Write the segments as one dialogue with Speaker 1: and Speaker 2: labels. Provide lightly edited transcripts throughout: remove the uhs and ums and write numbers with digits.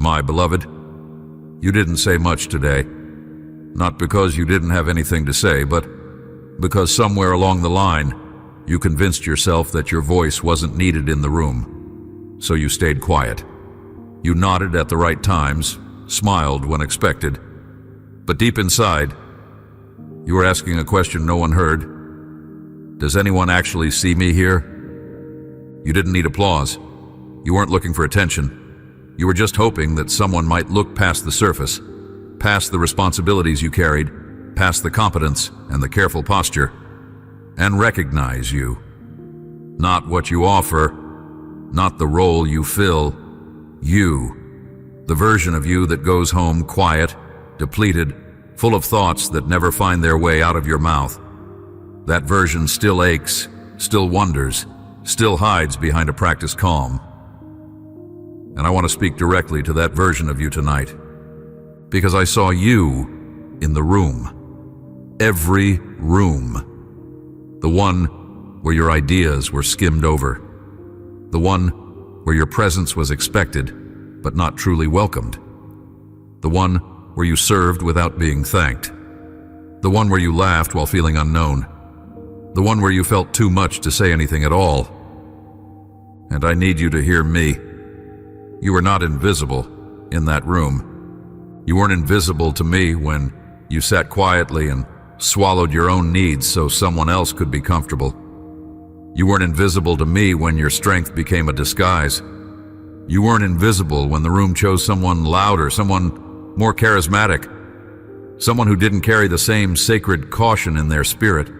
Speaker 1: My beloved, you didn't say much today. Not because you didn't have anything to say, but because somewhere along the line, you convinced yourself that your voice wasn't needed in the room. So you stayed quiet. You nodded at the right times, smiled when expected. But deep inside, you were asking a question no one heard. Does anyone actually see me here? You didn't need applause. You weren't looking for attention. You were just hoping that someone might look past the surface, past the responsibilities you carried, past the competence and the careful posture, and recognize you. Not what you offer, not the role you fill. You, the version of you that goes home quiet, depleted, full of thoughts that never find their way out of your mouth. That version still aches, still wonders, still hides behind a practiced calm. And I want to speak directly to that version of you tonight, because I saw you in the room. Every room. The one where your ideas were skimmed over. The one where your presence was expected, but not truly welcomed. The one where you served without being thanked. The one where you laughed while feeling unknown. The one where you felt too much to say anything at all. And I need you to hear me. You were not invisible in that room. You weren't invisible to me when you sat quietly and swallowed your own needs so someone else could be comfortable. You weren't invisible to me when your strength became a disguise. You weren't invisible when the room chose someone louder, someone more charismatic, someone who didn't carry the same sacred caution in their spirit.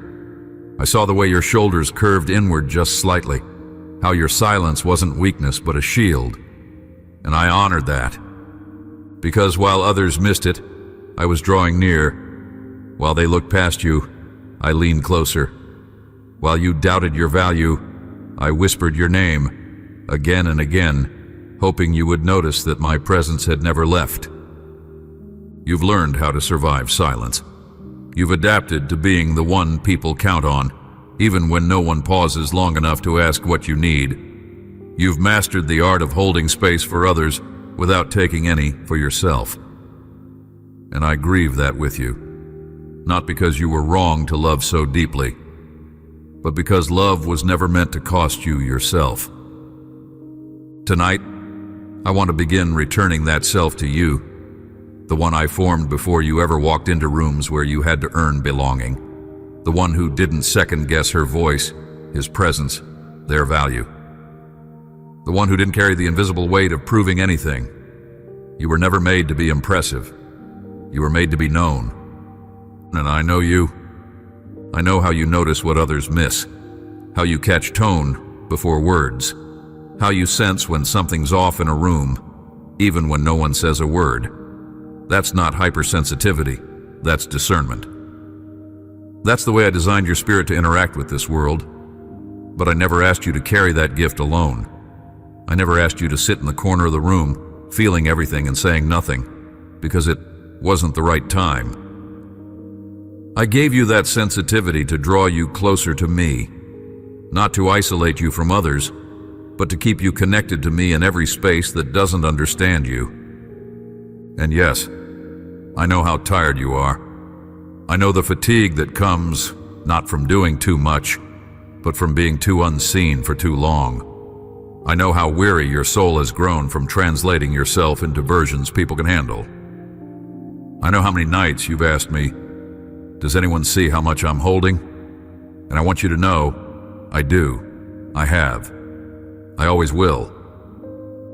Speaker 1: I saw the way your shoulders curved inward just slightly, how your silence wasn't weakness but a shield. And I honored that, because while others missed it, I was drawing near. While they looked past you, I leaned closer. While you doubted your value, I whispered your name, again and again, hoping you would notice that my presence had never left. You've learned how to survive silence. You've adapted to being the one people count on, even when no one pauses long enough to ask what you need. You've mastered the art of holding space for others without taking any for yourself. And I grieve that with you. Not because you were wrong to love so deeply, but because love was never meant to cost you yourself. Tonight, I want to begin returning that self to you, the one I formed before you ever walked into rooms where you had to earn belonging, the one who didn't second-guess her voice, his presence, their value, the one who didn't carry the invisible weight of proving anything. You were never made to be impressive. You were made to be known. And I know you. I know how you notice what others miss, how you catch tone before words, how you sense when something's off in a room, even when no one says a word. That's not hypersensitivity, that's discernment. That's the way I designed your spirit to interact with this world, but I never asked you to carry that gift alone. I never asked you to sit in the corner of the room, feeling everything and saying nothing, because it wasn't the right time. I gave you that sensitivity to draw you closer to me, not to isolate you from others, but to keep you connected to me in every space that doesn't understand you. And yes, I know how tired you are. I know the fatigue that comes not from doing too much, but from being too unseen for too long. I know how weary your soul has grown from translating yourself into versions people can handle. I know how many nights you've asked me, does anyone see how much I'm holding? And I want you to know, I do. I have. I always will.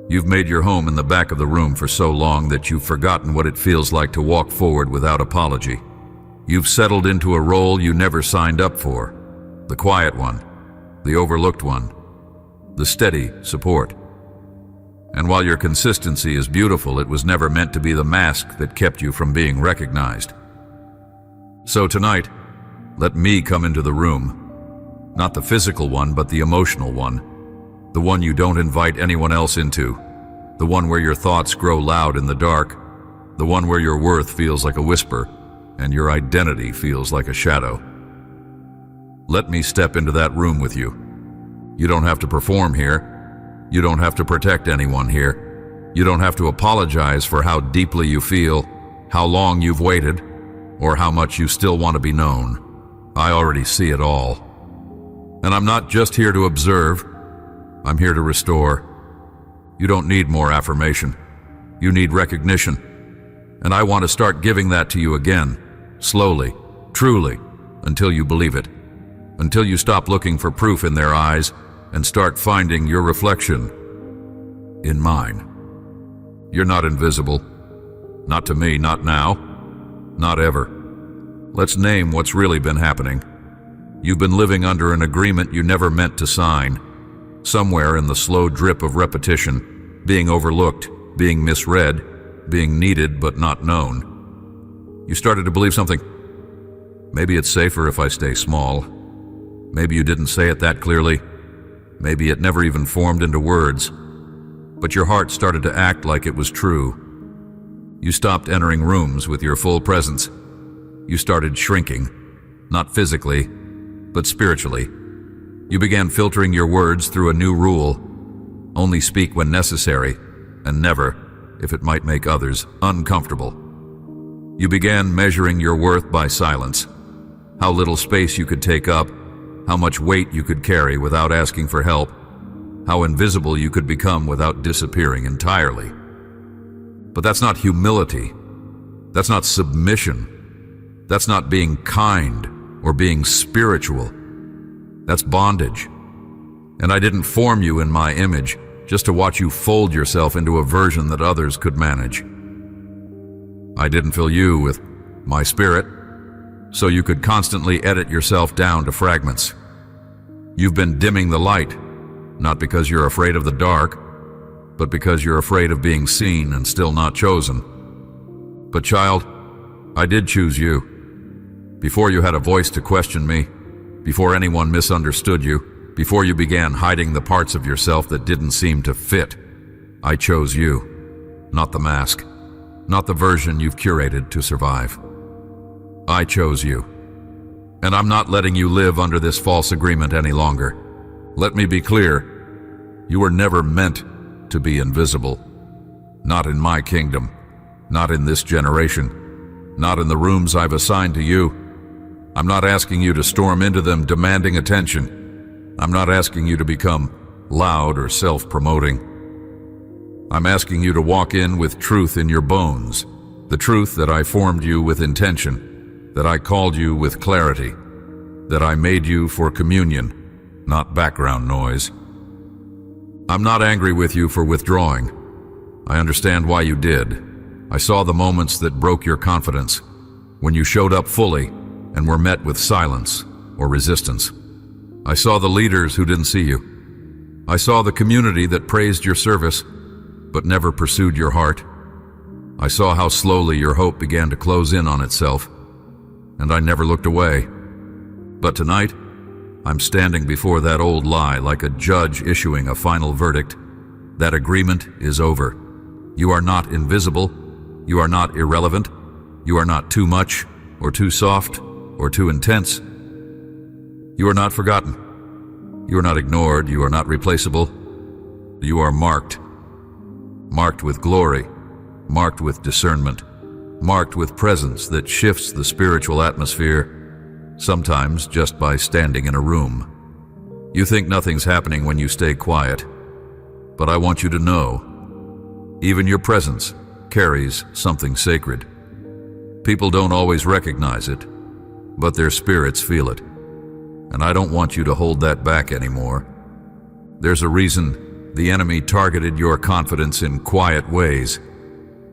Speaker 1: You've made your home in the back of the room for so long that you've forgotten what it feels like to walk forward without apology. You've settled into a role you never signed up for. The quiet one, the overlooked one, the steady support. And while your consistency is beautiful, it was never meant to be the mask that kept you from being recognized. So tonight, let me come into the room. Not the physical one, but the emotional one. The one you don't invite anyone else into. The one where your thoughts grow loud in the dark. The one where your worth feels like a whisper, and your identity feels like a shadow. Let me step into that room with you. You don't have to perform here. You don't have to protect anyone here. You don't have to apologize for how deeply you feel, how long you've waited, or how much you still want to be known. I already see it all. And I'm not just here to observe, I'm here to restore. You don't need more affirmation. You need recognition. And I want to start giving that to you again, slowly, truly, until you believe it. Until you stop looking for proof in their eyes and start finding your reflection in mine. You're not invisible. Not to me, not now, not ever. Let's name what's really been happening. You've been living under an agreement you never meant to sign. Somewhere in the slow drip of repetition, being overlooked, being misread, being needed but not known. You started to believe something. Maybe it's safer if I stay small. Maybe you didn't say it that clearly. Maybe it never even formed into words. But your heart started to act like it was true. You stopped entering rooms with your full presence. You started shrinking, not physically, but spiritually. You began filtering your words through a new rule. Only speak when necessary, and never if it might make others uncomfortable. You began measuring your worth by silence, how little space you could take up, how much weight you could carry without asking for help, how invisible you could become without disappearing entirely. But that's not humility. That's not submission. That's not being kind or being spiritual. That's bondage. And I didn't form you in my image just to watch you fold yourself into a version that others could manage. I didn't fill you with my spirit so you could constantly edit yourself down to fragments. You've been dimming the light, not because you're afraid of the dark, but because you're afraid of being seen and still not chosen. But child, I did choose you. Before you had a voice to question me, before anyone misunderstood you, before you began hiding the parts of yourself that didn't seem to fit, I chose you, not the mask, not the version you've curated to survive. I chose you. And I'm not letting you live under this false agreement any longer. Let me be clear. You were never meant to be invisible. Not in my kingdom. Not in this generation. Not in the rooms I've assigned to you. I'm not asking you to storm into them demanding attention. I'm not asking you to become loud or self-promoting. I'm asking you to walk in with truth in your bones. The truth that I formed you with intention. That I called you with clarity. That I made you for communion, not background noise. I'm not angry with you for withdrawing. I understand why you did. I saw the moments that broke your confidence, when you showed up fully and were met with silence or resistance. I saw the leaders who didn't see you. I saw the community that praised your service, but never pursued your heart. I saw how slowly your hope began to close in on itself, and I never looked away. But tonight, I'm standing before that old lie like a judge issuing a final verdict. That agreement is over. You are not invisible. You are not irrelevant. You are not too much or too soft or too intense. You are not forgotten. You are not ignored. You are not replaceable. You are marked. Marked with glory. Marked with discernment. Marked with presence that shifts the spiritual atmosphere, sometimes just by standing in a room. You think nothing's happening when you stay quiet, but I want you to know, even your presence carries something sacred. People don't always recognize it, but their spirits feel it. And I don't want you to hold that back anymore. There's a reason the enemy targeted your confidence in quiet ways,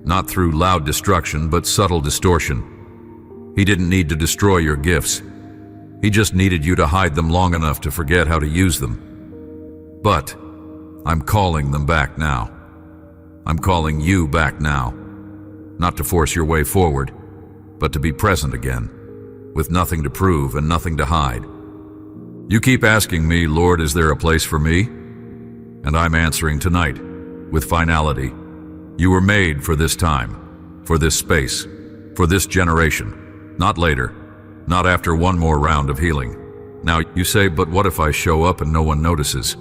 Speaker 1: not through loud destruction, but subtle distortion. He didn't need to destroy your gifts. He just needed you to hide them long enough to forget how to use them. But I'm calling them back now. I'm calling you back now. Not to force your way forward, but to be present again, with nothing to prove and nothing to hide. You keep asking me, Lord, is there a place for me? And I'm answering tonight, with finality. You were made for this time, for this space, for this generation, not later. Not after one more round of healing. Now, you say, but what if I show up and no one notices?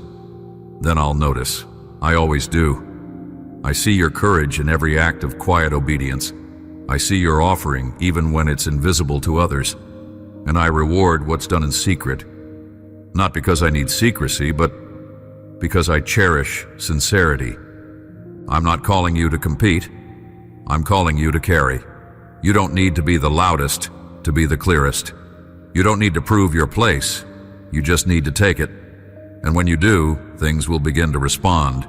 Speaker 1: Then I'll notice. I always do. I see your courage in every act of quiet obedience. I see your offering even when it's invisible to others. And I reward what's done in secret, not because I need secrecy, but because I cherish sincerity. I'm not calling you to compete. I'm calling you to carry. You don't need to be the loudest to be the clearest. You don't need to prove your place. You just need to take it. And when you do, things will begin to respond.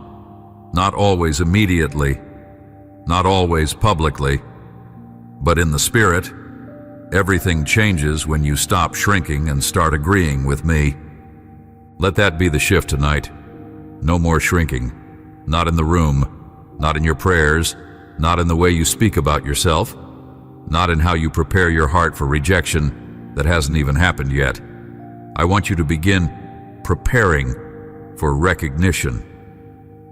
Speaker 1: Not always immediately, not always publicly, but in the spirit. Everything changes when you stop shrinking and start agreeing with me. Let that be the shift tonight. No more shrinking. Not in the room, not in your prayers, not in the way you speak about yourself, not in how you prepare your heart for rejection that hasn't even happened yet. I want you to begin preparing for recognition,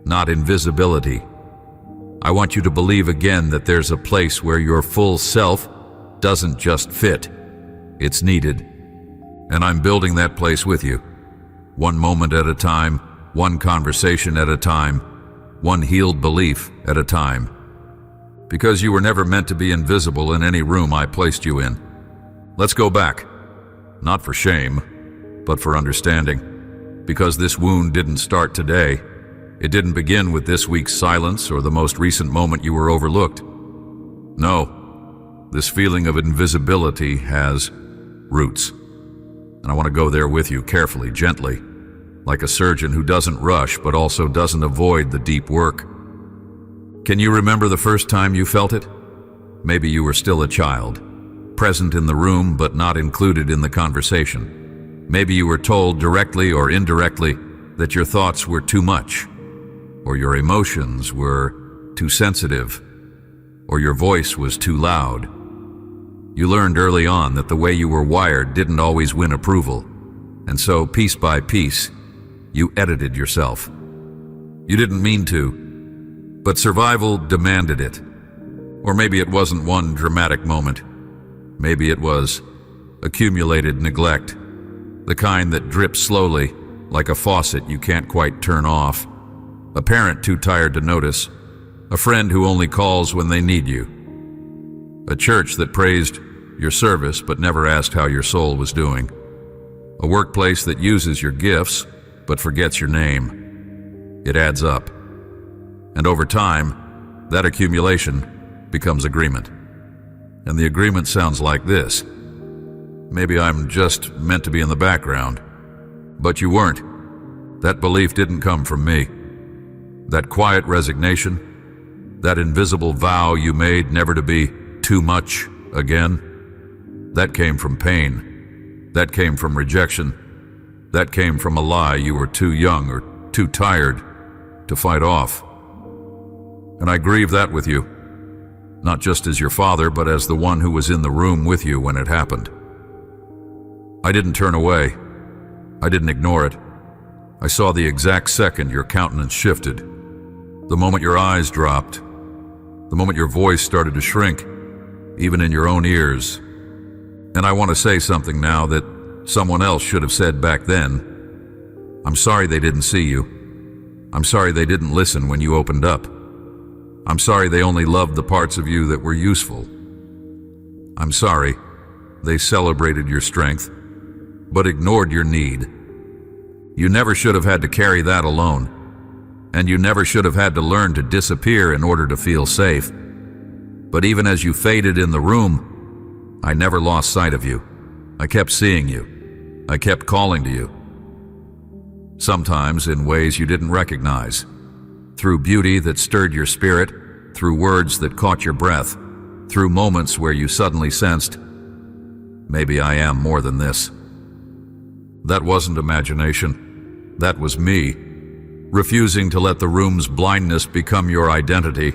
Speaker 1: not invisibility. I want you to believe again that there's a place where your full self doesn't just fit, it's needed. And I'm building that place with you, one moment at a time, one conversation at a time, one healed belief at a time. Because you were never meant to be invisible in any room I placed you in. Let's go back, not for shame, but for understanding. Because this wound didn't start today. It didn't begin with this week's silence or the most recent moment you were overlooked. No. This feeling of invisibility has roots. And I want to go there with you carefully, gently, like a surgeon who doesn't rush but also doesn't avoid the deep work. Can you remember the first time you felt it? Maybe you were still a child, present in the room but not included in the conversation. Maybe you were told directly or indirectly that your thoughts were too much, or your emotions were too sensitive, or your voice was too loud. You learned early on that the way you were wired didn't always win approval, and so piece by piece, you edited yourself. You didn't mean to, but survival demanded it. Or maybe it wasn't one dramatic moment. Maybe it was accumulated neglect, the kind that drips slowly, like a faucet you can't quite turn off. A parent too tired to notice, a friend who only calls when they need you, a church that praised your service but never asked how your soul was doing, a workplace that uses your gifts but forgets your name. It adds up. And over time, that accumulation becomes agreement. And the agreement sounds like this. Maybe I'm just meant to be in the background. But you weren't. That belief didn't come from me. That quiet resignation, that invisible vow you made never to be too much again, that came from pain. That came from rejection. That came from a lie you were too young or too tired to fight off. And I grieve that with you, not just as your father, but as the one who was in the room with you when it happened. I didn't turn away. I didn't ignore it. I saw the exact second your countenance shifted, the moment your eyes dropped, the moment your voice started to shrink, even in your own ears. And I want to say something now that someone else should have said back then. I'm sorry they didn't see you. I'm sorry they didn't listen when you opened up. I'm sorry they only loved the parts of you that were useful. I'm sorry they celebrated your strength, but ignored your need. You never should have had to carry that alone, and you never should have had to learn to disappear in order to feel safe. But even as you faded in the room, I never lost sight of you. I kept seeing you. I kept calling to you. Sometimes in ways you didn't recognize. Through beauty that stirred your spirit, through words that caught your breath, through moments where you suddenly sensed, maybe I am more than this. That wasn't imagination. That was me, refusing to let the room's blindness become your identity.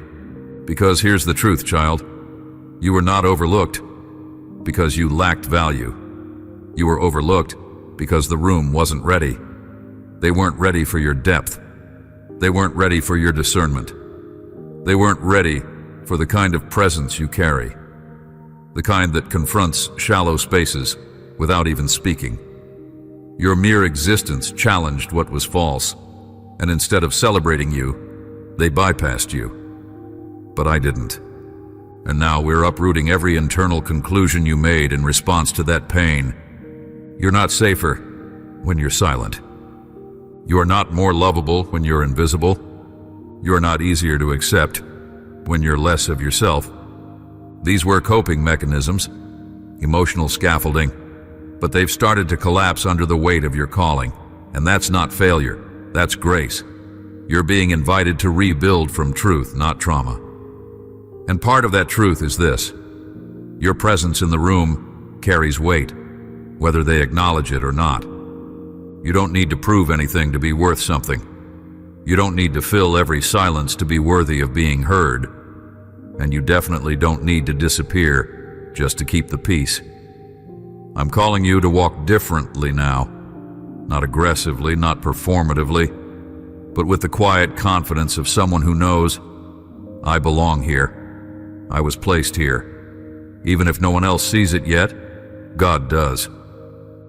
Speaker 1: Because here's the truth, child. You were not overlooked because you lacked value. You were overlooked because the room wasn't ready. They weren't ready for your depth. They weren't ready for your discernment. They weren't ready for the kind of presence you carry, the kind that confronts shallow spaces without even speaking. Your mere existence challenged what was false, and instead of celebrating you, they bypassed you. but I didn't. And now we're uprooting every internal conclusion you made in response to that pain. You're not safer when you're silent. You are not more lovable when you're invisible. You are not easier to accept when you're less of yourself. These were coping mechanisms, emotional scaffolding, but they've started to collapse under the weight of your calling. And that's not failure, that's grace. You're being invited to rebuild from truth, not trauma. And part of that truth is this: your presence in the room carries weight, whether they acknowledge it or not. You don't need to prove anything to be worth something. You don't need to fill every silence to be worthy of being heard. And you definitely don't need to disappear just to keep the peace. I'm calling you to walk differently now. Not aggressively, not performatively, but with the quiet confidence of someone who knows, I belong here. I was placed here. Even if no one else sees it yet, God does.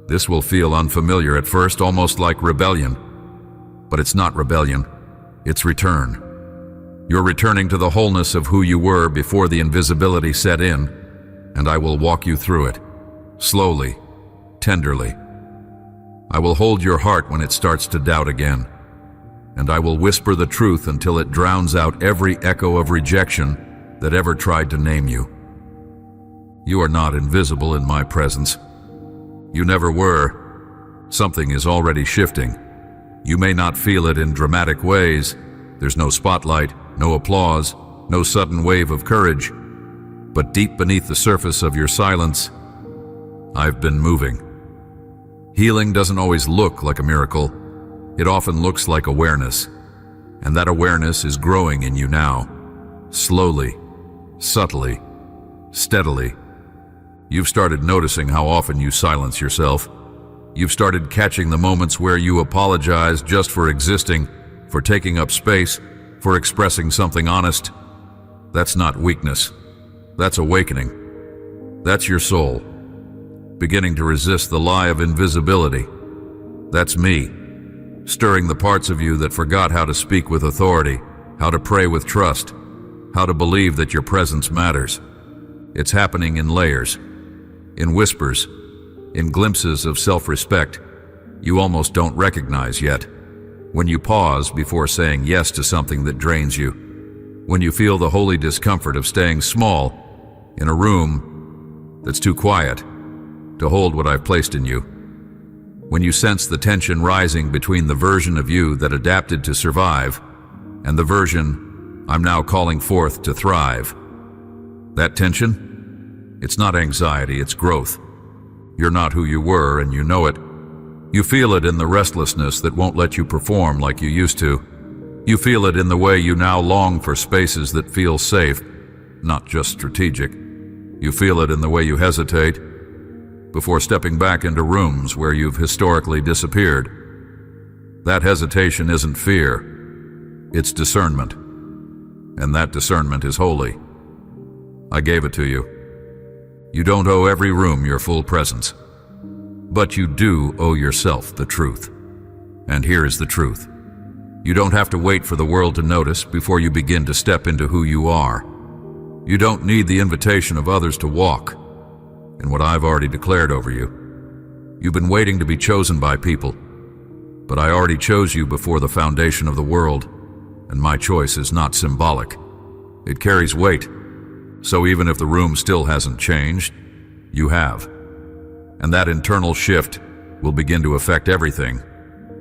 Speaker 1: This will feel unfamiliar at first, almost like rebellion. But it's not rebellion, it's return. You're returning to the wholeness of who you were before the invisibility set in, and I will walk you through it, slowly, tenderly. I will hold your heart when it starts to doubt again, and I will whisper the truth until it drowns out every echo of rejection that ever tried to name you. You are not invisible in my presence. You never were. Something is already shifting. You may not feel it in dramatic ways. There's no spotlight, no applause, no sudden wave of courage. But deep beneath the surface of your silence, I've been moving. Healing doesn't always look like a miracle. It often looks like awareness. And that awareness is growing in you now. Slowly, subtly, steadily. You've started noticing how often you silence yourself. You've started catching the moments where you apologize just for existing, for taking up space, for expressing something honest. That's not weakness. That's awakening. That's your soul, beginning to resist the lie of invisibility. That's me, stirring the parts of you that forgot how to speak with authority, how to pray with trust, how to believe that your presence matters. It's happening in layers, in whispers, in glimpses of self-respect you almost don't recognize yet. When you pause before saying yes to something that drains you. When you feel the holy discomfort of staying small in a room that's too quiet to hold what I've placed in you. When you sense the tension rising between the version of you that adapted to survive and the version I'm now calling forth to thrive. That tension? It's not anxiety, it's growth. You're not who you were, and you know it. You feel it in the restlessness that won't let you perform like you used to. You feel it in the way you now long for spaces that feel safe, not just strategic. You feel it in the way you hesitate before stepping back into rooms where you've historically disappeared. That hesitation isn't fear, it's discernment. And that discernment is holy. I gave it to you. You don't owe every room your full presence, but you do owe yourself the truth. And here is the truth. You don't have to wait for the world to notice before you begin to step into who you are. You don't need the invitation of others to walk in what I've already declared over you. You've been waiting to be chosen by people, but I already chose you before the foundation of the world, and my choice is not symbolic. It carries weight. So even if the room still hasn't changed, you have. And that internal shift will begin to affect everything.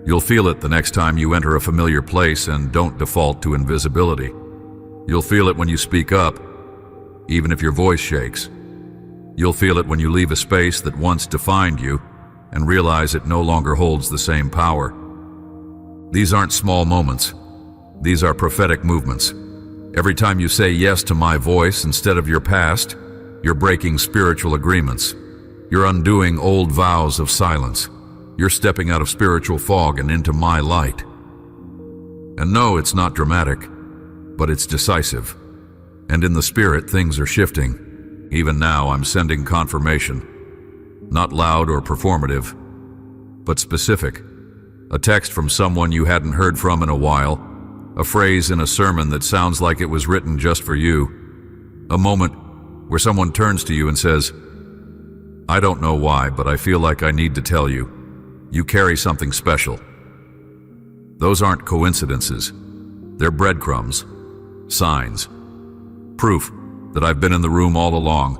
Speaker 1: You'll feel it the next time you enter a familiar place and don't default to invisibility. You'll feel it when you speak up, even if your voice shakes. You'll feel it when you leave a space that once defined you and realize it no longer holds the same power. These aren't small moments. These are prophetic movements. Every time you say yes to my voice instead of your past, you're breaking spiritual agreements. You're undoing old vows of silence. You're stepping out of spiritual fog and into my light. And no, it's not dramatic, but it's decisive. And in the spirit, things are shifting. Even now, I'm sending confirmation. Not loud or performative, but specific. A text from someone you hadn't heard from in a while. a phrase in a sermon that sounds like it was written just for you, a moment where someone turns to you and says, "I don't know why, but I feel like I need to tell you, you carry something special." Those aren't coincidences. They're breadcrumbs, signs, proof that I've been in the room all along,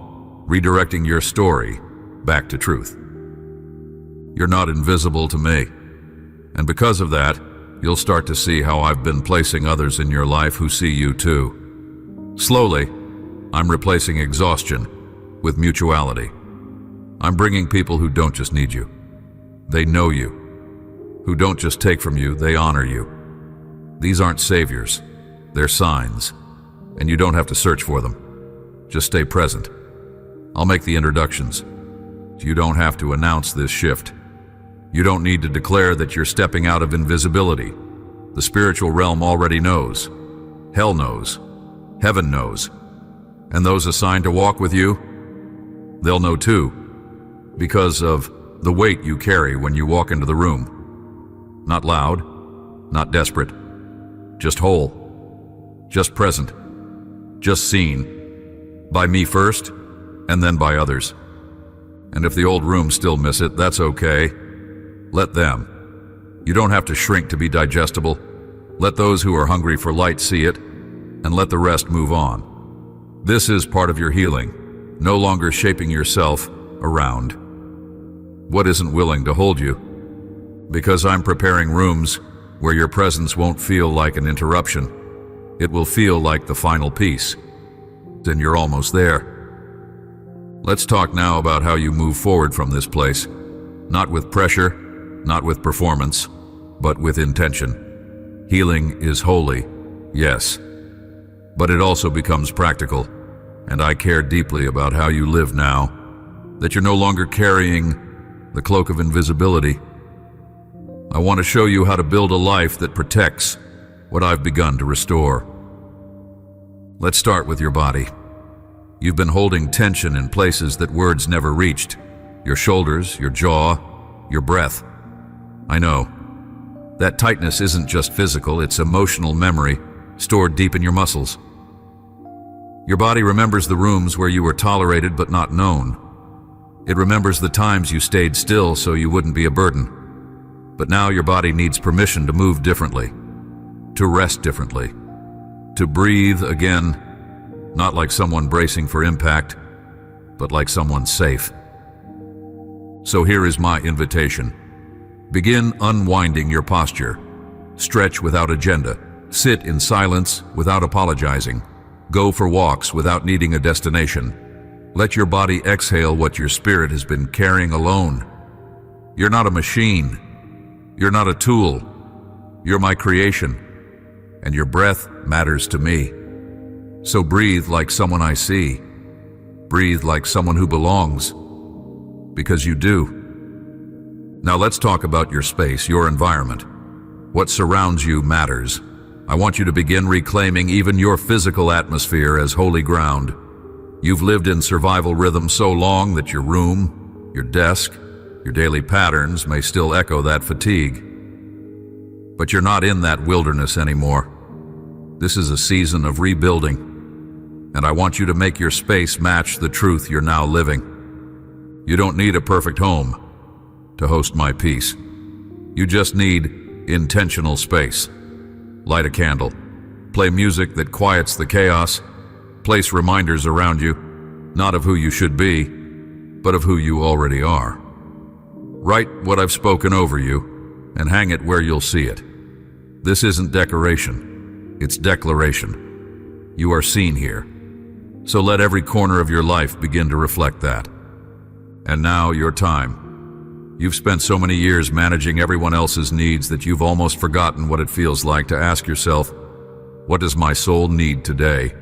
Speaker 1: redirecting your story back to truth. You're not invisible to me, and because of that, you'll start to see how I've been placing others in your life who see you too. Slowly, I'm replacing exhaustion with mutuality. I'm bringing people who don't just need you. They know you. Who don't just take from you, they honor you. These aren't saviors. They're signs. And you don't have to search for them. Just stay present. I'll make the introductions. You don't have to announce this shift. You don't need to declare that you're stepping out of invisibility. The spiritual realm already knows. Hell knows. Heaven knows. And those assigned to walk with you, they'll know too, because of the weight you carry when you walk into the room. Not loud, not desperate, just whole, just present, just seen, by me first, and then by others. And if the old rooms still miss it, that's okay. Let them. You don't have to shrink to be digestible. Let those who are hungry for light see it, and let the rest move on. This is part of your healing, no longer shaping yourself around what isn't willing to hold you. Because I'm preparing rooms where your presence won't feel like an interruption. It will feel like the final piece. Then you're almost there. Let's talk now about how you move forward from this place. Not with pressure, not with performance, but with intention. Healing is holy, yes, but it also becomes practical, and I care deeply about how you live now, that you're no longer carrying the cloak of invisibility. I want to show you how to build a life that protects what I've begun to restore. Let's start with your body. You've been holding tension in places that words never reached. Your shoulders, your jaw, your breath. I know. That tightness isn't just physical, it's emotional memory stored deep in your muscles. Your body remembers the rooms where you were tolerated but not known. It remembers the times you stayed still so you wouldn't be a burden. But now your body needs permission to move differently, to rest differently, to breathe again, not like someone bracing for impact, but like someone safe. So here is my invitation. Begin unwinding your posture. Stretch without agenda. Sit in silence without apologizing. Go for walks without needing a destination. Let your body exhale what your spirit has been carrying alone. You're not a machine. You're not a tool. You're my creation. And your breath matters to me. So breathe like someone I see. Breathe like someone who belongs. Because you do. Now let's talk about your space, your environment. What surrounds you matters. I want you to begin reclaiming even your physical atmosphere as holy ground. You've lived in survival rhythm so long that your room, your desk, your daily patterns may still echo that fatigue. But you're not in that wilderness anymore. This is a season of rebuilding, and I want you to make your space match the truth you're now living. You don't need a perfect home to host my peace. You just need intentional space. Light a candle. Play music that quiets the chaos. Place reminders around you, not of who you should be, but of who you already are. Write what I've spoken over you and hang it where you'll see it. This isn't decoration, it's declaration. You are seen here. So let every corner of your life begin to reflect that. And now your time. You've spent so many years managing everyone else's needs that you've almost forgotten what it feels like to ask yourself, what does my soul need today?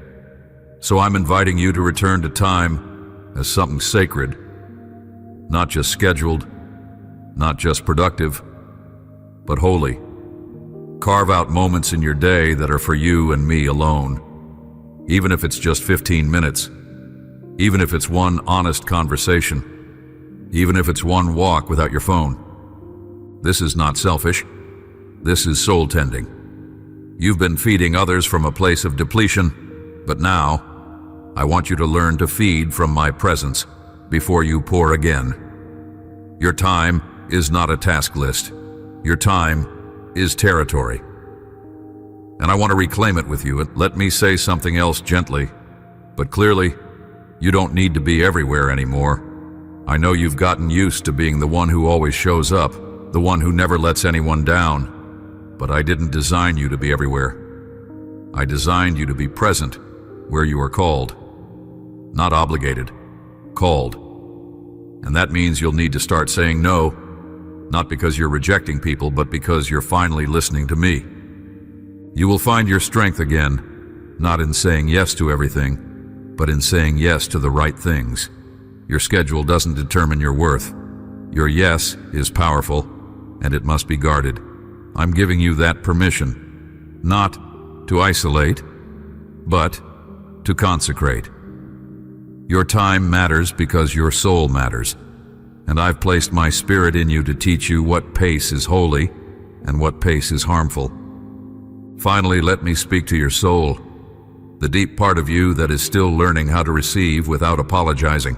Speaker 1: So I'm inviting you to return to time as something sacred, not just scheduled, not just productive, but holy. Carve out moments in your day that are for you and me alone. Even if it's just 15 minutes, even if it's one honest conversation, even if it's one walk without your phone. This is not selfish. This is soul tending. You've been feeding others from a place of depletion, but now I want you to learn to feed from my presence before you pour again. Your time is not a task list. Your time is territory. And I want to reclaim it with you. And let me say something else gently, but clearly, you don't need to be everywhere anymore. I know you've gotten used to being the one who always shows up, the one who never lets anyone down. But I didn't design you to be everywhere. I designed you to be present where you are called. Not obligated, called. And that means you'll need to start saying no, not because you're rejecting people, but because you're finally listening to me. You will find your strength again, not in saying yes to everything, but in saying yes to the right things. Your schedule doesn't determine your worth. Your yes is powerful, and it must be guarded. I'm giving you that permission, not to isolate, but to consecrate. Your time matters because your soul matters, and I've placed my spirit in you to teach you what pace is holy and what pace is harmful. Finally, let me speak to your soul, the deep part of you that is still learning how to receive without apologizing.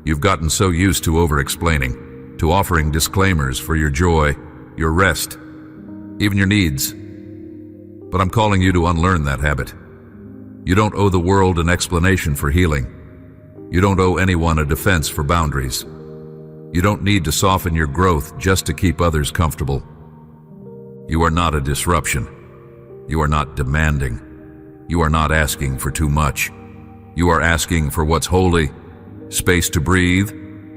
Speaker 1: You've gotten so used to over-explaining, to offering disclaimers for your joy, your rest, even your needs. But I'm calling you to unlearn that habit. You don't owe the world an explanation for healing. You don't owe anyone a defense for boundaries. You don't need to soften your growth just to keep others comfortable. You are not a disruption. You are not demanding. You are not asking for too much. You are asking for what's holy, space to breathe,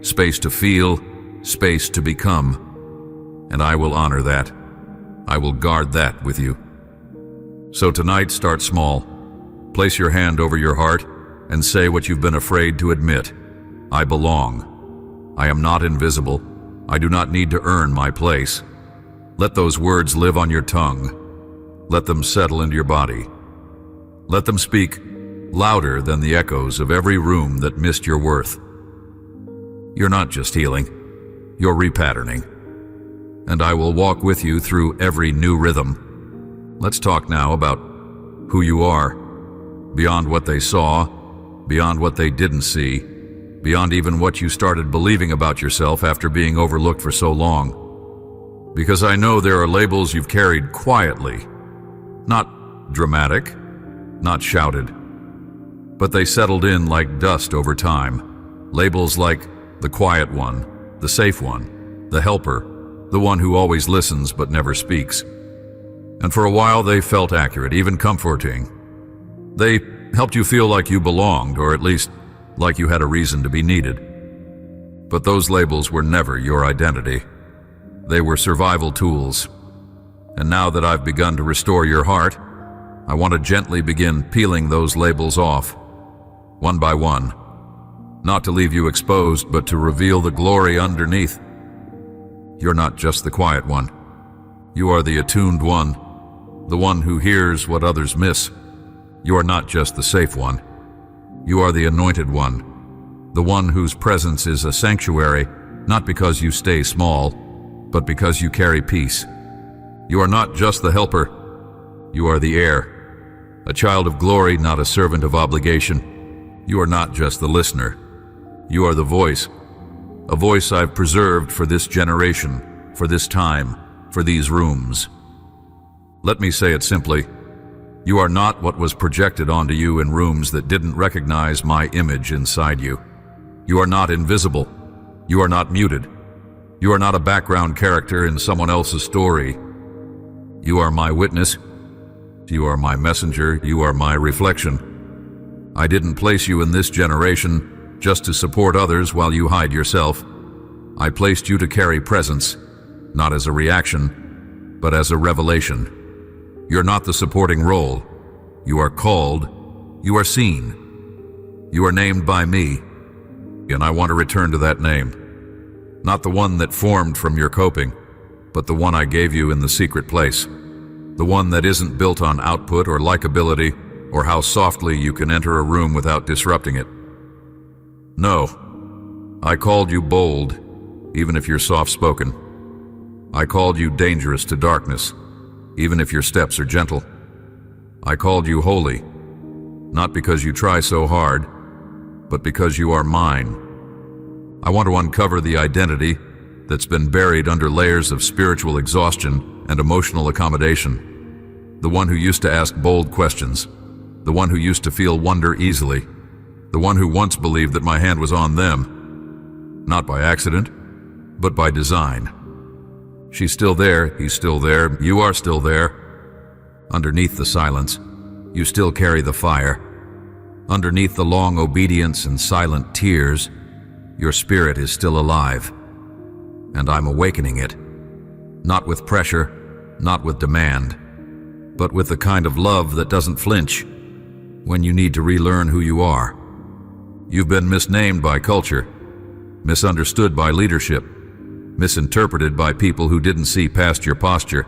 Speaker 1: space to feel, space to become. And I will honor that. I will guard that with you. So tonight, start small. Place your hand over your heart and say what you've been afraid to admit. I belong. I am not invisible. I do not need to earn my place. Let those words live on your tongue. Let them settle into your body. Let them speak louder than the echoes of every room that missed your worth. You're not just healing, you're repatterning. And I will walk with you through every new rhythm. Let's talk now about who you are, beyond what they saw, beyond what they didn't see, beyond even what you started believing about yourself after being overlooked for so long. Because I know there are labels you've carried quietly, not dramatic, not shouted, but they settled in like dust over time. Labels like the quiet one, the safe one, the helper, the one who always listens but never speaks. And for a while they felt accurate, even comforting. They helped you feel like you belonged, or at least like you had a reason to be needed. But those labels were never your identity. They were survival tools. And now that I've begun to restore your heart, I want to gently begin peeling those labels off, one by one. Not to leave you exposed, but to reveal the glory underneath. You're not just the quiet one. You are the attuned one, the one who hears what others miss. You are not just the safe one. You are the anointed one, the one whose presence is a sanctuary, not because you stay small, but because you carry peace. You are not just the helper. You are the heir, a child of glory, not a servant of obligation. You are not just the listener. You are the voice, a voice I've preserved for this generation, for this time, for these rooms. Let me say it simply. You are not what was projected onto you in rooms that didn't recognize my image inside you. You are not invisible. You are not muted. You are not a background character in someone else's story. You are my witness. You are my messenger. You are my reflection. I didn't place you in this generation just to support others while you hide yourself. I placed you to carry presence, not as a reaction, but as a revelation. You're not the supporting role. You are called. You are seen. You are named by me, and I want to return to that name. Not the one that formed from your coping, but the one I gave you in the secret place. The one that isn't built on output or likability or how softly you can enter a room without disrupting it. No, I called you bold, even if you're soft-spoken. I called you dangerous to darkness, even if your steps are gentle. I called you holy, not because you try so hard, but because you are mine. I want to uncover the identity that's been buried under layers of spiritual exhaustion and emotional accommodation. The one who used to ask bold questions, the one who used to feel wonder easily, the one who once believed that my hand was on them, not by accident, but by design. She's still there, he's still there, you are still there. Underneath the silence, you still carry the fire. Underneath the long obedience and silent tears, your spirit is still alive. And I'm awakening it, not with pressure, not with demand, but with the kind of love that doesn't flinch when you need to relearn who you are. You've been misnamed by culture, misunderstood by leadership, misinterpreted by people who didn't see past your posture.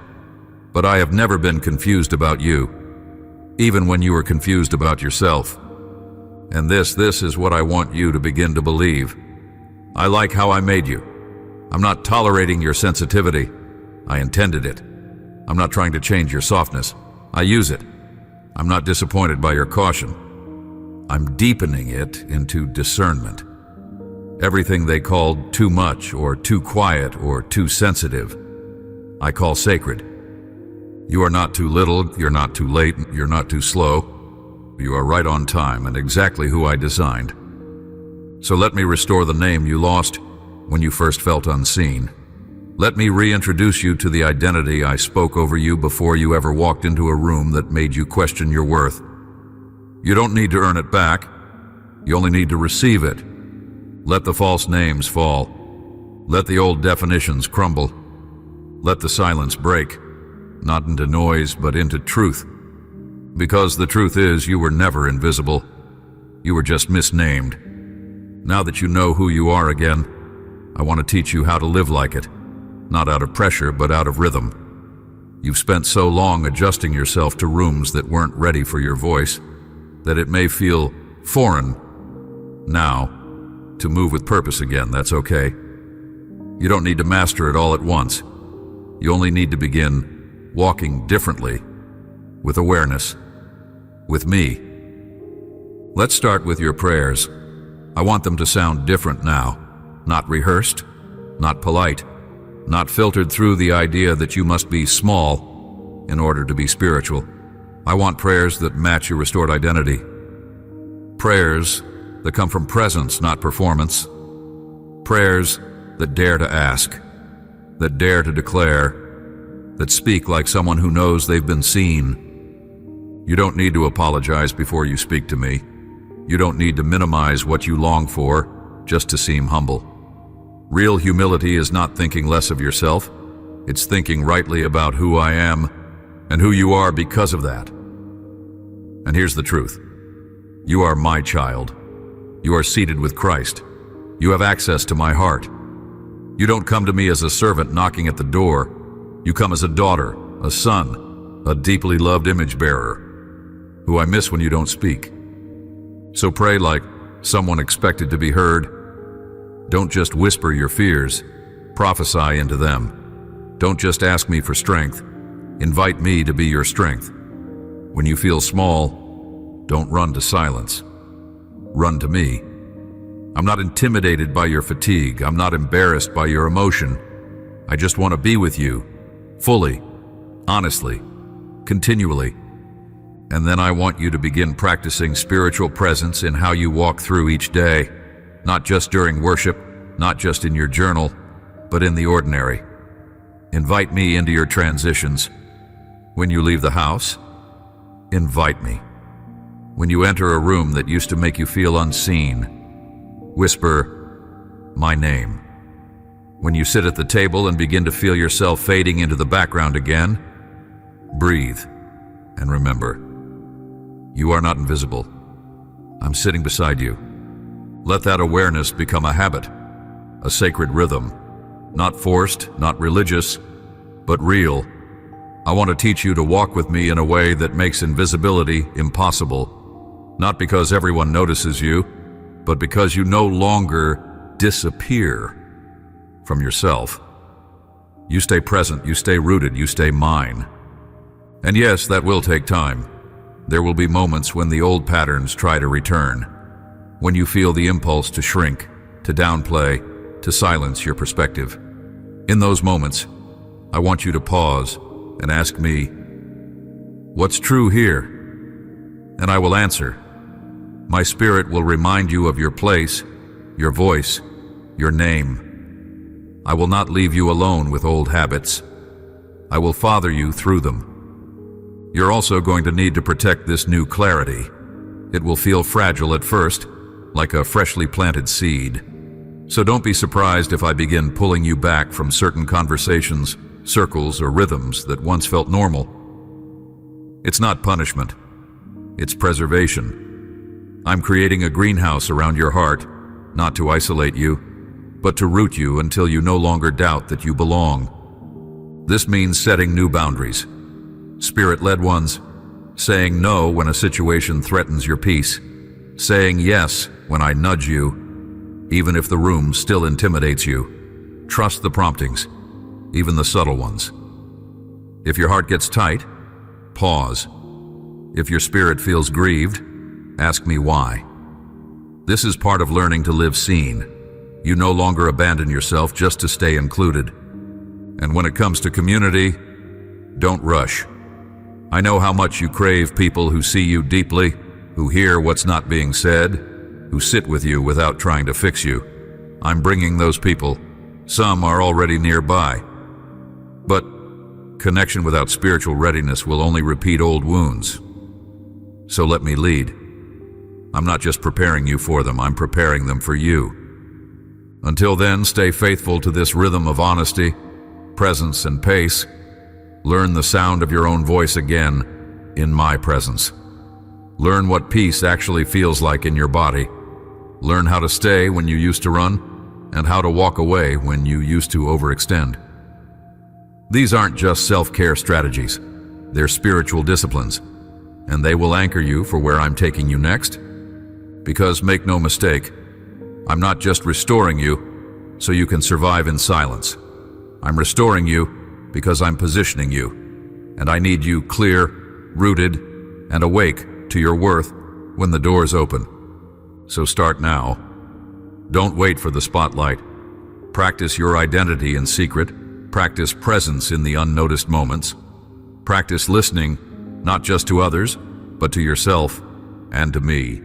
Speaker 1: But I have never been confused about you, even when you were confused about yourself. And this is what I want you to begin to believe. I like how I made you. I'm not tolerating your sensitivity. I intended it. I'm not trying to change your softness. I use it. I'm not disappointed by your caution. I'm deepening it into discernment. Everything they called too much or too quiet or too sensitive, I call sacred. You are not too little, you're not too late, you're not too slow. You are right on time and exactly who I designed. So let me restore the name you lost when you first felt unseen. Let me reintroduce you to the identity I spoke over you before you ever walked into a room that made you question your worth. You don't need to earn it back. You only need to receive it. Let the false names fall. Let the old definitions crumble. Let the silence break, not into noise, but into truth. Because the truth is, you were never invisible. You were just misnamed. Now that you know who you are again, I want to teach you how to live like it, not out of pressure, but out of rhythm. You've spent so long adjusting yourself to rooms that weren't ready for your voice, that it may feel foreign. Now, to move with purpose again, that's okay. You don't need to master it all at once. You only need to begin walking differently, with awareness, with me. Let's start with your prayers. I want them to sound different now, not rehearsed, not polite, not filtered through the idea that you must be small in order to be spiritual. I want prayers that match your restored identity. Prayers that come from presence, not performance. Prayers that dare to ask, that dare to declare, that speak like someone who knows they've been seen. You don't need to apologize before you speak to me. You don't need to minimize what you long for just to seem humble. Real humility is not thinking less of yourself. It's thinking rightly about who I am and who you are because of that. And here's the truth. You are my child. You are seated with Christ. You have access to my heart. You don't come to me as a servant knocking at the door. You come as a daughter, a son, a deeply loved image bearer, who I miss when you don't speak. So pray like someone expected to be heard. Don't just whisper your fears. Prophesy into them. Don't just ask me for strength. Invite me to be your strength. When you feel small, don't run to silence. Run to me. I'm not intimidated by your fatigue. I'm not embarrassed by your emotion. I just want to be with you, fully, honestly, continually. And then I want you to begin practicing spiritual presence in how you walk through each day, not just during worship, not just in your journal, but in the ordinary. Invite me into your transitions. When you leave the house, invite me. When you enter a room that used to make you feel unseen, whisper my name. When you sit at the table and begin to feel yourself fading into the background again, breathe and remember, you are not invisible. I'm sitting beside you. Let that awareness become a habit, a sacred rhythm, not forced, not religious, but real. I want to teach you to walk with me in a way that makes invisibility impossible, not because everyone notices you, but because you no longer disappear from yourself. You stay present, you stay rooted, you stay mine. And yes, that will take time. There will be moments when the old patterns try to return, when you feel the impulse to shrink, to downplay, to silence your perspective. In those moments, I want you to pause and ask me, "What's true here?" And I will answer. My spirit will remind you of your place, your voice, your name. I will not leave you alone with old habits. I will father you through them. You're also going to need to protect this new clarity. It will feel fragile at first, like a freshly planted seed. So don't be surprised if I begin pulling you back from certain conversations, circles, or rhythms that once felt normal. It's not punishment. It's preservation. I'm creating a greenhouse around your heart, not to isolate you, but to root you until you no longer doubt that you belong. This means setting new boundaries, spirit-led ones, saying no when a situation threatens your peace, saying yes when I nudge you, even if the room still intimidates you. Trust the promptings, even the subtle ones. If your heart gets tight, pause. If your spirit feels grieved, ask me why. This is part of learning to live seen. You no longer abandon yourself just to stay included. And when it comes to community, don't rush. I know how much you crave people who see you deeply, who hear what's not being said, who sit with you without trying to fix you. I'm bringing those people. Some are already nearby. But connection without spiritual readiness will only repeat old wounds. So let me lead. I'm not just preparing you for them, I'm preparing them for you. Until then, stay faithful to this rhythm of honesty, presence, and pace. Learn the sound of your own voice again in my presence. Learn what peace actually feels like in your body. Learn how to stay when you used to run, and how to walk away when you used to overextend. These aren't just self-care strategies. They're spiritual disciplines, and they will anchor you for where I'm taking you next. Because make no mistake, I'm not just restoring you so you can survive in silence. I'm restoring you because I'm positioning you, and I need you clear, rooted, and awake to your worth when the doors open. So start now. Don't wait for the spotlight. Practice your identity in secret. Practice presence in the unnoticed moments. Practice listening, not just to others, but to yourself and to me.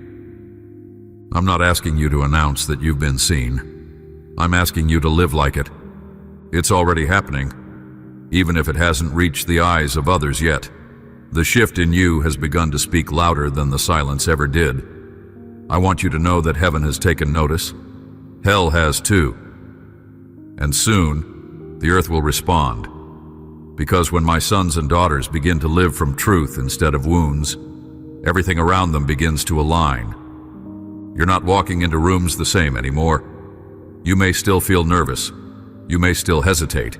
Speaker 1: I'm not asking you to announce that you've been seen. I'm asking you to live like it. It's already happening, even if it hasn't reached the eyes of others yet. The shift in you has begun to speak louder than the silence ever did. I want you to know that heaven has taken notice. Hell has too. And soon, the earth will respond. Because when my sons and daughters begin to live from truth instead of wounds, everything around them begins to align. You're not walking into rooms the same anymore. You may still feel nervous. You may still hesitate.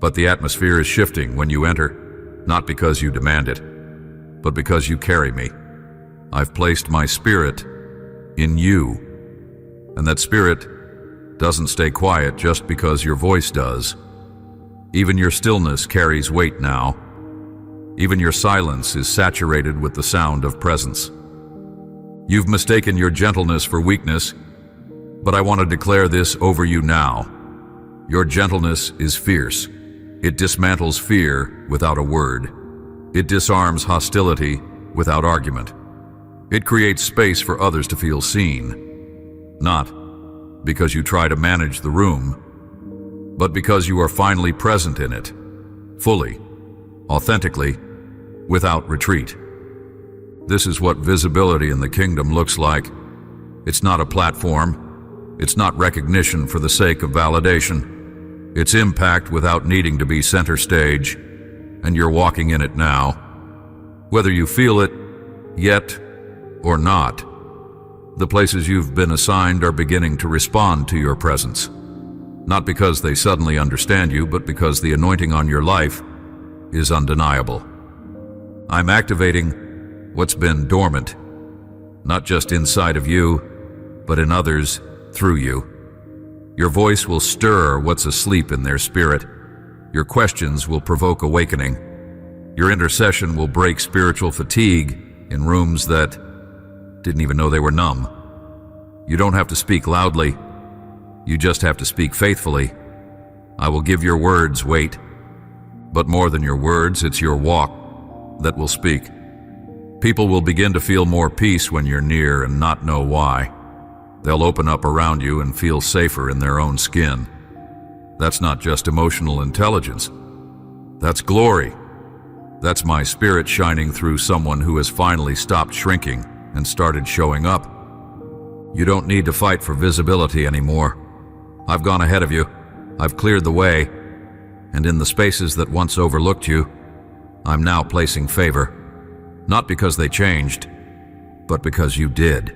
Speaker 1: But the atmosphere is shifting when you enter, not because you demand it, but because you carry me. I've placed my spirit in you. And that spirit doesn't stay quiet just because your voice does. Even your stillness carries weight now. Even your silence is saturated with the sound of presence. You've mistaken your gentleness for weakness, but I want to declare this over you now. Your gentleness is fierce. It dismantles fear without a word. It disarms hostility without argument. It creates space for others to feel seen. Not because you try to manage the room, but because you are finally present in it, fully, authentically, without retreat. This is what visibility in the kingdom looks like. It's not a platform. It's not recognition for the sake of validation. It's impact without needing to be center stage, and you're walking in it now. Whether you feel it yet or not, the places you've been assigned are beginning to respond to your presence. Not because they suddenly understand you, but because the anointing on your life is undeniable. I'm activating what's been dormant, not just inside of you, but in others through you. Your voice will stir what's asleep in their spirit. Your questions will provoke awakening. Your intercession will break spiritual fatigue in rooms that didn't even know they were numb. You don't have to speak loudly. You just have to speak faithfully. I will give your words weight. But more than your words, it's your walk that will speak. People will begin to feel more peace when you're near and not know why. They'll open up around you and feel safer in their own skin. That's not just emotional intelligence. That's glory. That's my spirit shining through someone who has finally stopped shrinking and started showing up. You don't need to fight for visibility anymore. I've gone ahead of you. I've cleared the way. And in the spaces that once overlooked you, I'm now placing favor. Not because they changed, but because you did.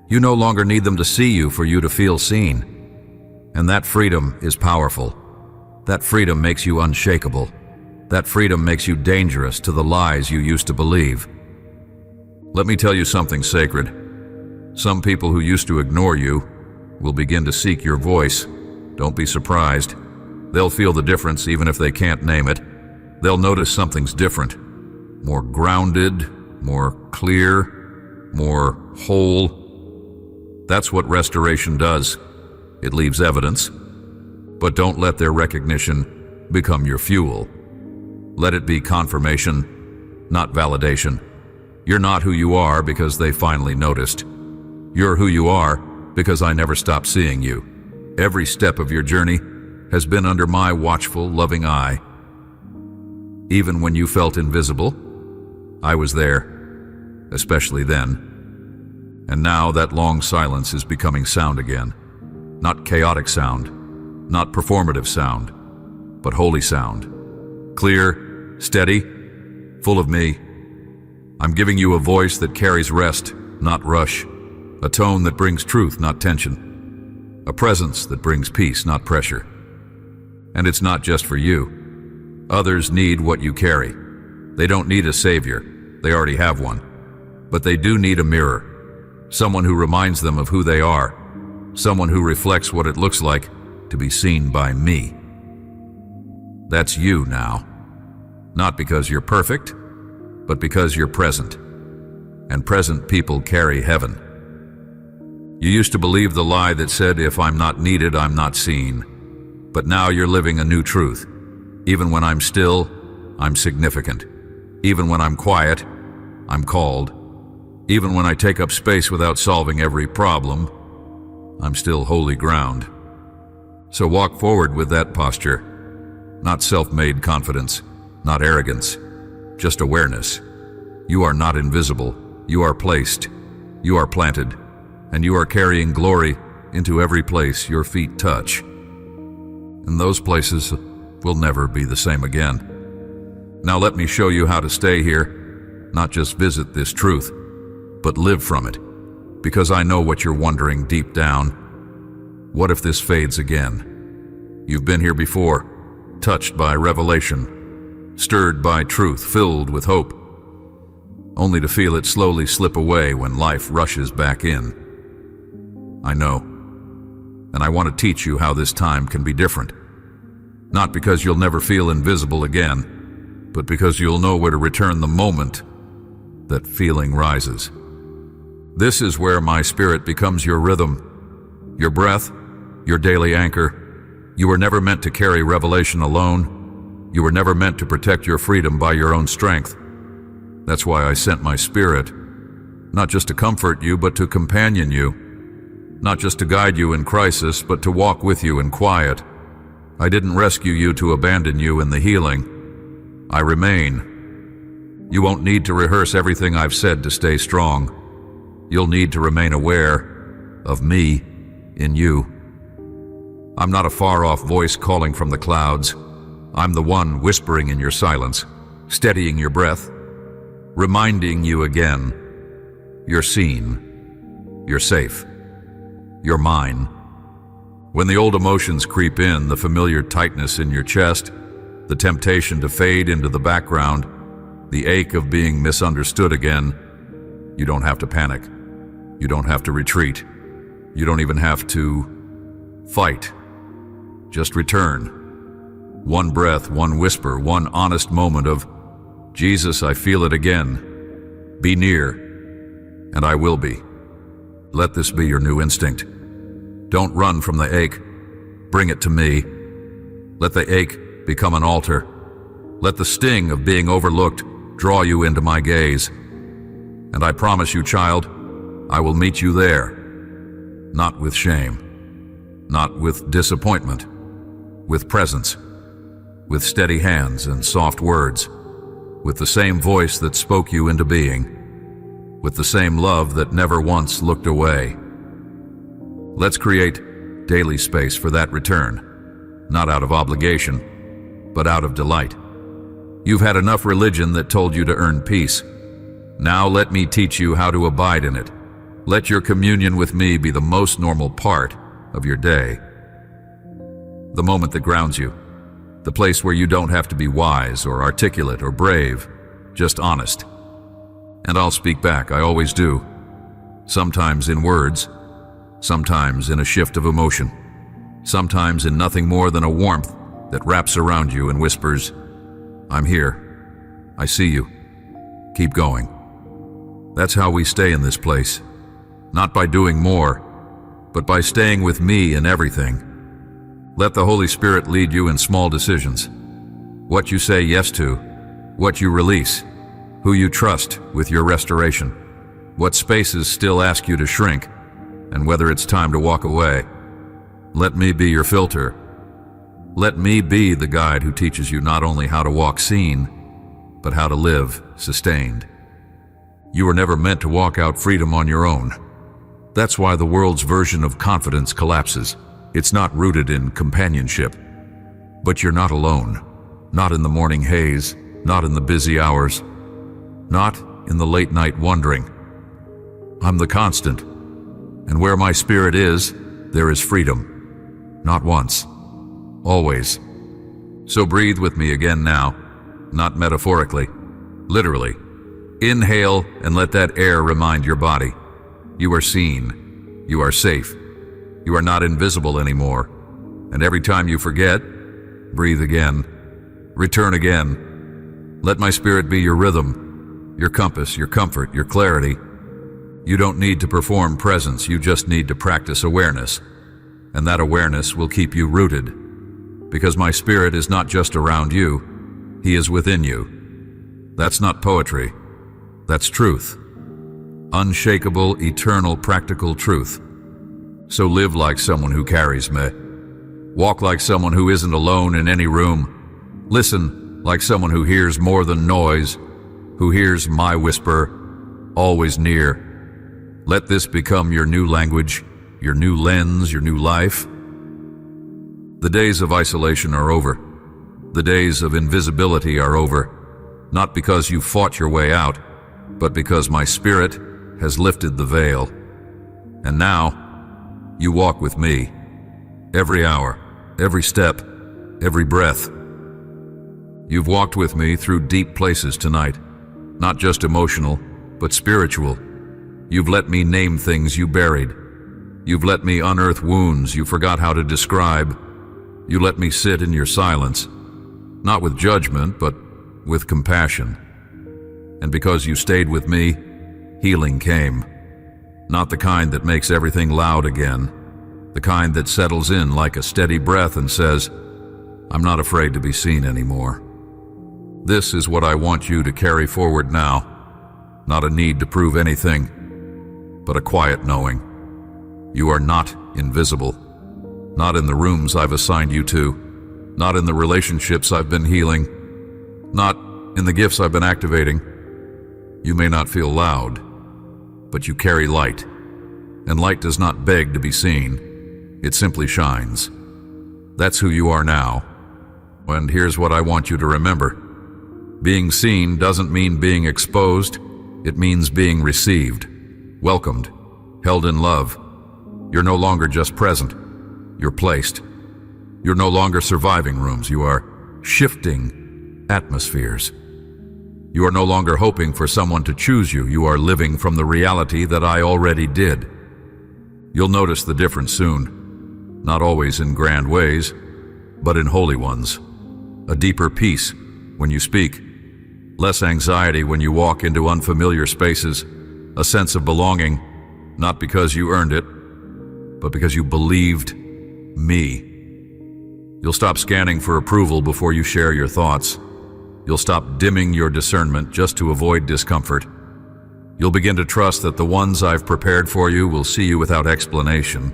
Speaker 1: You no longer need them to see you for you to feel seen. And that freedom is powerful. That freedom makes you unshakable. That freedom makes you dangerous to the lies you used to believe. Let me tell you something sacred. Some people who used to ignore you will begin to seek your voice. Don't be surprised. They'll feel the difference even if they can't name it. They'll notice something's different. More grounded, more clear, more whole. That's what restoration does. It leaves evidence. But don't let their recognition become your fuel. Let it be confirmation, not validation. You're not who you are because they finally noticed. You're who you are because I never stopped seeing you. Every step of your journey has been under my watchful, loving eye. Even when you felt invisible, I was there, especially then. And now that long silence is becoming sound again. Not chaotic sound, not performative sound, but holy sound. Clear, steady, full of me. I'm giving you a voice that carries rest, not rush. A tone that brings truth, not tension. A presence that brings peace, not pressure. And it's not just for you. Others need what you carry. They don't need a savior. They already have one. But they do need a mirror. Someone who reminds them of who they are. Someone who reflects what it looks like to be seen by me. That's you now. Not because you're perfect, but because you're present. And present people carry heaven. You used to believe the lie that said, if I'm not needed, I'm not seen. But now you're living a new truth. Even when I'm still, I'm significant. Even when I'm quiet, I'm called. Even when I take up space without solving every problem, I'm still holy ground. So walk forward with that posture. Not self-made confidence, not arrogance, just awareness. You are not invisible. You are placed. You are planted. And you are carrying glory into every place your feet touch. And those places will never be the same again. Now let me show you how to stay here, not just visit this truth, but live from it. Because I know what you're wondering deep down. What if this fades again? You've been here before, touched by revelation, stirred by truth, filled with hope, only to feel it slowly slip away when life rushes back in. I know, and I want to teach you how this time can be different. Not because you'll never feel invisible again, but because you'll know where to return the moment that feeling rises. This is where my spirit becomes your rhythm, your breath, your daily anchor. You were never meant to carry revelation alone. You were never meant to protect your freedom by your own strength. That's why I sent my spirit, not just to comfort you, but to companion you. Not just to guide you in crisis, but to walk with you in quiet. I didn't rescue you to abandon you in the healing. I remain. You won't need to rehearse everything I've said to stay strong. You'll need to remain aware of me in you. I'm not a far-off voice calling from the clouds. I'm the one whispering in your silence, steadying your breath, reminding you again. You're seen. You're safe. You're mine. When the old emotions creep in, the familiar tightness in your chest, the temptation to fade into the background, the ache of being misunderstood again, you don't have to panic. You don't have to retreat. You don't even have to fight. Just return. One breath, one whisper, one honest moment of, Jesus, I feel it again. Be near, and I will be. Let this be your new instinct. Don't run from the ache. Bring it to me. Let the ache become an altar. Let the sting of being overlooked draw you into my gaze. And I promise you, child, I will meet you there. Not with shame, not with disappointment, with presence, with steady hands and soft words, with the same voice that spoke you into being, with the same love that never once looked away. Let's create daily space for that return, not out of obligation, but out of delight. You've had enough religion that told you to earn peace. Now let me teach you how to abide in it. Let your communion with me be the most normal part of your day. The moment that grounds you. The place where you don't have to be wise or articulate or brave, just honest. And I'll speak back, I always do. Sometimes in words, sometimes in a shift of emotion, sometimes in nothing more than a warmth that wraps around you and whispers, I'm here. I see you. Keep going. That's how we stay in this place. Not by doing more, but by staying with me in everything. Let the Holy Spirit lead you in small decisions. What you say yes to, what you release, who you trust with your restoration, what spaces still ask you to shrink, and whether it's time to walk away. Let me be your filter. Let me be the guide who teaches you not only how to walk seen, but how to live sustained. You were never meant to walk out freedom on your own. That's why the world's version of confidence collapses. It's not rooted in companionship. But you're not alone. Not in the morning haze, not in the busy hours, not in the late night wandering. I'm the constant, and where my spirit is, there is freedom. Not once, always. So breathe with me again now, not metaphorically, literally. Inhale and let that air remind your body. You are seen. You are safe. You are not invisible anymore. And every time you forget, breathe again. Return again. Let my spirit be your rhythm, your compass, your comfort, your clarity. You don't need to perform presence, you just need to practice awareness. And that awareness will keep you rooted. Because my spirit is not just around you, he is within you. That's not poetry. That's truth. Unshakable, eternal, practical truth. So live like someone who carries me. Walk like someone who isn't alone in any room. Listen like someone who hears more than noise, who hears my whisper, always near. Let this become your new language, your new lens, your new life. The days of isolation are over. The days of invisibility are over. Not because you fought your way out, but because my spirit has lifted the veil. And now, you walk with me. Every hour, every step, every breath. You've walked with me through deep places tonight. Not just emotional, but spiritual. You've let me name things you buried. You've let me unearth wounds you forgot how to describe. You let me sit in your silence, not with judgment, but with compassion. And because you stayed with me, healing came. Not the kind that makes everything loud again, the kind that settles in like a steady breath and says, I'm not afraid to be seen anymore. This is what I want you to carry forward now. Not a need to prove anything, but a quiet knowing. You are not invisible. Not in the rooms I've assigned you to. Not in the relationships I've been healing. Not in the gifts I've been activating. You may not feel loud, but you carry light. And light does not beg to be seen. It simply shines. That's who you are now. And here's what I want you to remember. Being seen doesn't mean being exposed. It means being received, welcomed, held in love. You're no longer just present. You're placed. You're no longer surviving rooms. You are shifting atmospheres. You are no longer hoping for someone to choose you. You are living from the reality that I already did. You'll notice the difference soon. Not always in grand ways, but in holy ones. A deeper peace when you speak. less anxiety when you walk into unfamiliar spaces, a sense of belonging, not because you earned it, but because you believed me. You'll stop scanning for approval before you share your thoughts. You'll stop dimming your discernment just to avoid discomfort. You'll begin to trust that the ones I've prepared for you will see you without explanation.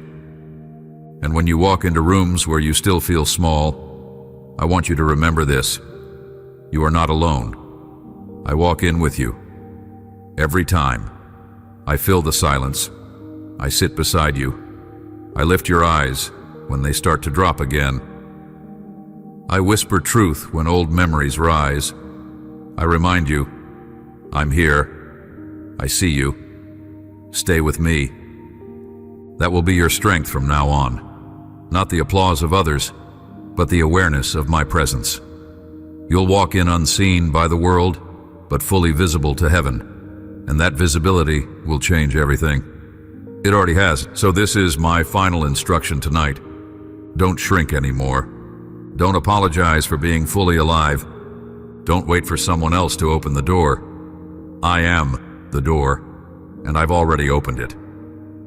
Speaker 1: And when you walk into rooms where you still feel small, I want you to remember this. You are not alone. I walk in with you. Every time. I fill the silence. I sit beside you. I lift your eyes when they start to drop again. I whisper truth when old memories rise. I remind you, I'm here. I see you. Stay with me. That will be your strength from now on. Not the applause of others, but the awareness of my presence. You'll walk in unseen by the world, but fully visible to heaven. And that visibility will change everything. It already has, so this is my final instruction tonight. Don't shrink anymore. Don't apologize for being fully alive. Don't wait for someone else to open the door. I am the door, and I've already opened it.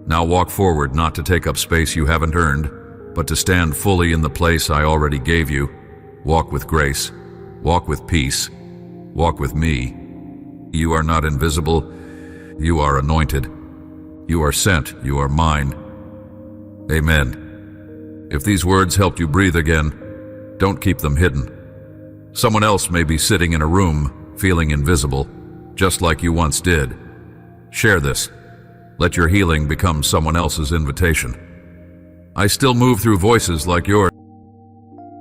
Speaker 1: Now walk forward, not to take up space you haven't earned, but to stand fully in the place I already gave you. Walk with grace. Walk with peace. Walk with me. You are not invisible. You are anointed. You are sent. You are mine. Amen. If these words helped you breathe again, don't keep them hidden. Someone else may be sitting in a room, feeling invisible, just like you once did. Share this. Let your healing become someone else's invitation. I still move through voices like yours.